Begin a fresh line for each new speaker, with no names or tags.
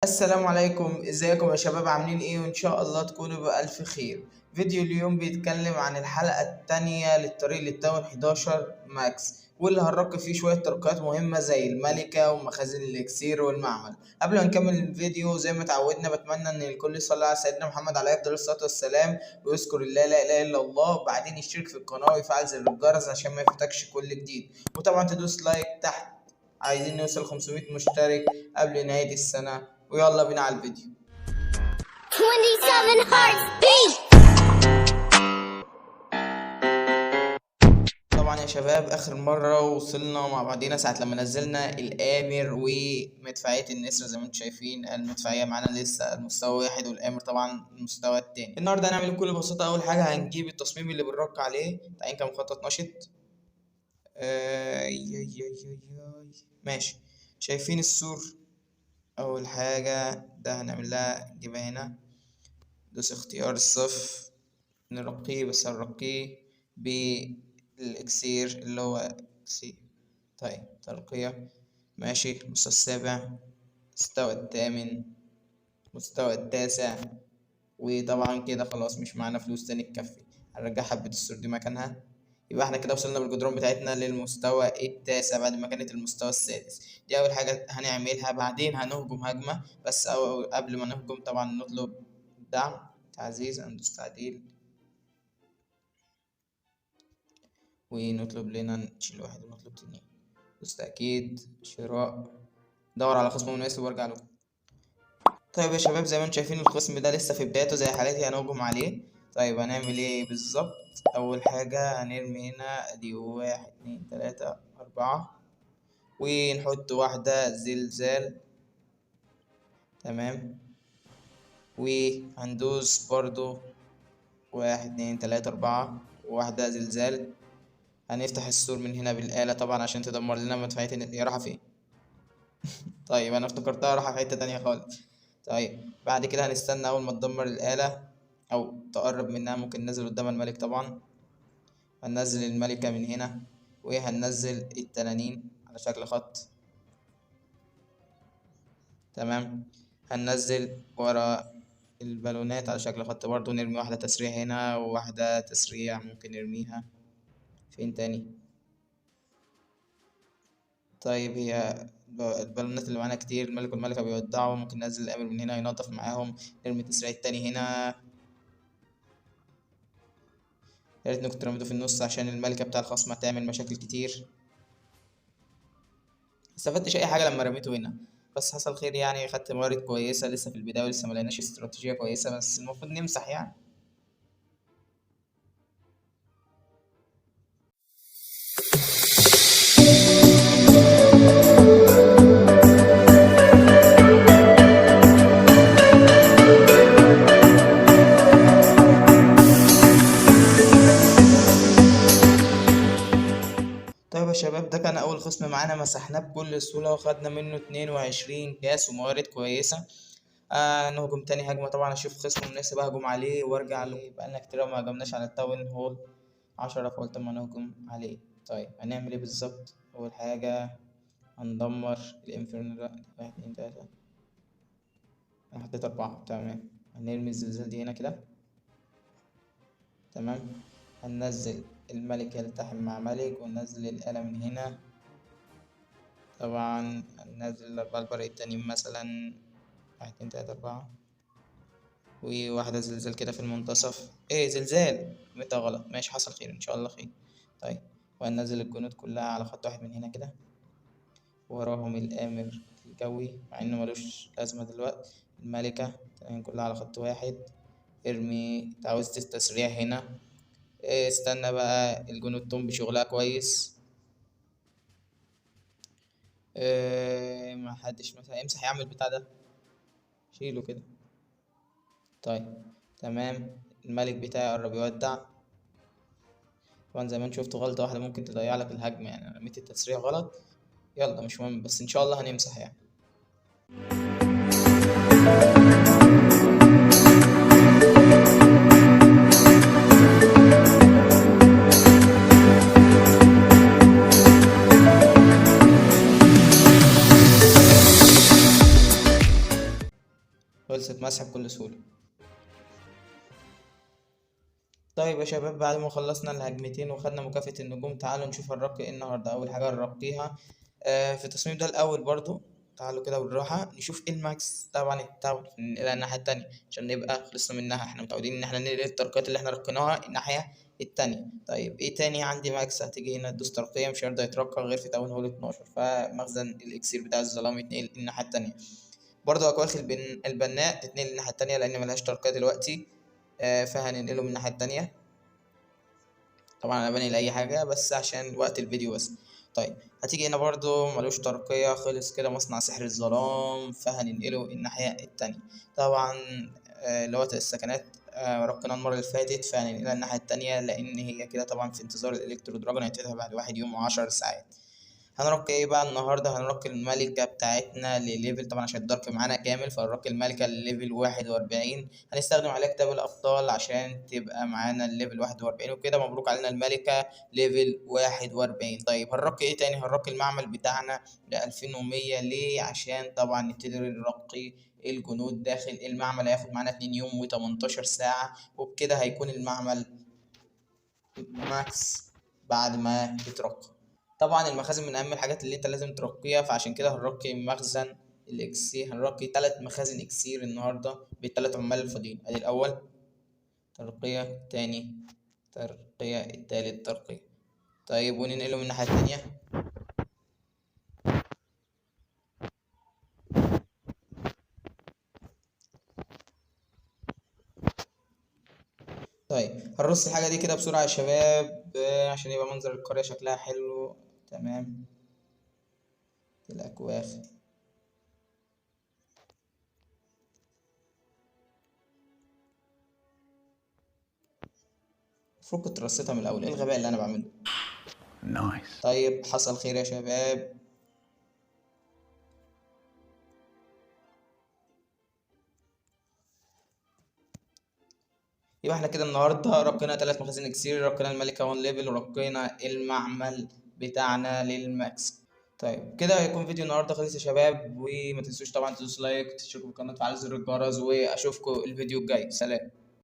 السلام عليكم، ازيكم يا شباب؟ عاملين ايه؟ وان شاء الله تكونوا بألف خير. فيديو اليوم بيتكلم عن الحلقة التانية للطريق للتاون 11 ماكس، واللي هنركب فيه شوية ترقيات مهمة زي الملكة ومخازن الإكسير والمعمل. قبل ما نكمل الفيديو زي ما اتعودنا، بتمنى ان الكل يصلي على سيدنا محمد عليه أفضل الصلاة والسلام، ويذكر الله لا إله إلا الله، وبعدين يشترك في القناة ويفعل زر الجرس عشان ما يفوتكش كل جديد، وطبعا تدوس لايك تحت. عايزين نوصل 500 مشترك قبل نهاية السنة، ويلا بينا على الفيديو.
27 hearts beat.
طبعا يا شباب، اخر مرة وصلنا مع بعضينا ساعة لما نزلنا الامر ومدفعية النسر. زي ما انتم شايفين المدفعية معانا لسه المستوى واحد، والامر طبعا المستوى التاني. النهاردة هنعمل بكل بساطة، اول حاجة هنجيب التصميم اللي بنرك عليه. تعالى كمخطط نشط. ماشي، شايفين السور؟ اول حاجة ده هنعمل لها نجيبها هنا، دوس اختيار الصف، نرقيه، بس هنرقيه بالإكسير اللي هو سي. طيب ترقية، ماشي. المستوى السابع، المستوى الثامن، المستوى التاسع. وطبعا كده خلاص مش معانا فلوس تاني تكفي، هنرجع حبة السور دي مكانها. يبقى احنا كده وصلنا بالجدران بتاعتنا للمستوى التاسع بعد ما كانت المستوى السادس. دي أول حاجة هنعملها. بعدين هنهجم هجمة، بس أو قبل ما نهجم طبعا نطلب دعم، تعزيز، هندوس تعديل، ونطلب لنا نشيل واحد ونطلب اتنين، دوس تأكيد، شراء، دور على خصم مناسب وارجع له. طيب يا شباب، زي ما انتم شايفين الخصم ده لسه في بدايته زي حالتي، هنهجم عليه. طيب هنعمل ايه بالظبط؟ أول حاجة هنرمي هنا دي 1 2 3 4، ونحط واحدة زلزال، تمام. وهندوس برضو 1 2 3 4 وواحدة زلزال. هنفتح السور من هنا بالآلة طبعا عشان تدمر لنا مدفعية هي رايحة فين؟ طيب أنا افتكرتها رايحة في حتة تانية خالص. طيب بعد كده هنستنى أول ما تدمر الآلة أو تقرب منها، ممكن ننزل قدام الملك طبعا. هننزل الملكة من هنا، وهننزل التنانين على شكل خط، تمام. هننزل ورا البالونات على شكل خط برضو، نرمي واحدة تسريع هنا وواحدة تسريع ممكن نرميها فين تاني. طيب هي البالونات اللي معانا كتير، الملك والملكة بيودعوا، ممكن ننزل الأمر من هنا ينظف معاهم، نرمي التسريع التاني هنا. يا ريتني كنت رميته في النص عشان الملكة بتاع الخصم هتعمل مشاكل كتير. مستفدتش أي حاجة لما رميته هنا، بس حصل خير يعني، خدت موارد كويسة. لسه في البداية ولسه ملقناش استراتيجية كويسة، بس المفروض نمسح يعني. طيب يا شباب، ده كان أول خصم معانا، مسحناه بكل سهولة وخدنا منه 22 كاس وموارد كويسة. نهجم تاني هجمة طبعا، أشوف خصم مناسب أهجم عليه وأرجع له. بقالنا كتير أوي ما هجمناش على التاون هول 10، فقلت أما نهجم عليه. طيب هنعمل إيه بالظبط؟ أول حاجة هندمر الانفرنال، 1 2 3، أنا حطيت 4، تمام. هنرمي الزلزال دي هنا كده، تمام. هننزل الملك يلتحم مع ملك، وننزل الآلة من هنا طبعا. هننزل البربر التاني مثلا 1 2 3 4، وواحدة زلزال كده في المنتصف. ايه زلزال متى غلط، ماشي حصل خير ان شاء الله خير. طيب وهننزل الجنود كلها على خط واحد من هنا كده، وراهم الآمر الجوي مع انه ملوش لازمة دلوقتي، الملكة، تمام، كلها على خط واحد. ارمي تعويذة التسريع هنا. إيه، استنى بقى الجنود تقوم بشغلها كويس. إيه، ما حدش مثلا يمسح يعمل بتاع ده، شيله كده. طيب تمام، الملك بتاعي قرب يودع. طبعا زي ما انت شفت غلطة واحدة ممكن تضيع لك الهجمة، يعني انا رميت التسريع غلط. يلا مش مهم، بس ان شاء الله هنمسح يعني. خلصت مسح بكل سهولة. طيب يا شباب، بعد ما خلصنا الهجمتين وخدنا مكافأة النجوم، تعالوا نشوف هنرقي ايه النهاردة. أول حاجة هنرقيها في التصميم ده الأول برضو. تعالوا كده بالراحة نشوف ايه الماكس. طبعا التاون ننقلها الناحية التانية عشان نبقى خلصنا منها. احنا متعودين ان احنا ننقل الترقيات اللي احنا رقيناها الناحية التانية. طيب ايه تاني عندي ماكس؟ هتيجي هنا تدوس ترقية، مش هيرضى يترقى غير في تاون هول 12، فمخزن الإكسير بتاع الظلام يتنقل الناحية التانية. برضو أكواخ البناء تتنقل الناحية التانية لأن ملهاش ترقية دلوقتي، فهننقله من الناحية التانية. طبعا انا بنقل اي حاجه بس عشان وقت الفيديو بس. طيب هتيجي هنا برضو ملوش ترقية، خلص كده مصنع سحر الظلام، فهننقله الناحية التانية. طبعا اللي هو السكنات رقينا المرة اللي فاتت، فهننقلها الناحية التانية لأن هي كده طبعا في انتظار الإلكترو دراجون، هيتفتح بعد 1 يوم و10 ساعات. هنرقي ايه بقى النهارده؟ هنرقي الملكة بتاعتنا لليفل، طبعا عشان الدارك معانا كامل فهنرقي الملكة لليفل 41. هنستخدم عليها كتاب الأبطال عشان تبقى معانا الليفل 41 وكده. مبروك علينا الملكة ليفل 41. طيب هنرقي ايه تاني؟ هنرقي المعمل بتاعنا ل2100. ليه؟ عشان طبعا نبتدي نرقي الجنود داخل المعمل. هياخد معانا 2 يوم و18 ساعة، وبكده هيكون المعمل ماكس بعد ما يترقى. طبعا المخازن من اهم الحاجات اللي انت لازم ترقيها، فعشان كده هنرقي مخزن الاكسير. هنرقي 3 مخازن اكسير النهارده بالثلاث عمال الفاضيين. ادي الاول ترقية، تاني ترقية، التالت ترقية. طيب وننقله من الناحية التانية. طيب هنرص الحاجة دي كده بسرعة يا شباب عشان يبقى منظر القرية شكلها حلو. تمام. الأكواخ المفروض كنت رصيتها من الأول. ايه الغباء اللي أنا بعمله؟
نايس.
طيب حصل خير يا شباب. يبقى احنا كده النهارده رقينا 3 مخازن اكسير، رقينا الملكة 1 ليفل، ورقينا المعمل بتاعنا للماكس. طيب كده هيكون فيديو النهارده خلص يا شباب، وما تنسوش طبعا تدوسوا لايك، تشتركوا في القناة، وتفعلوا زر الجرس، واشوفكم الفيديو الجاي. سلام.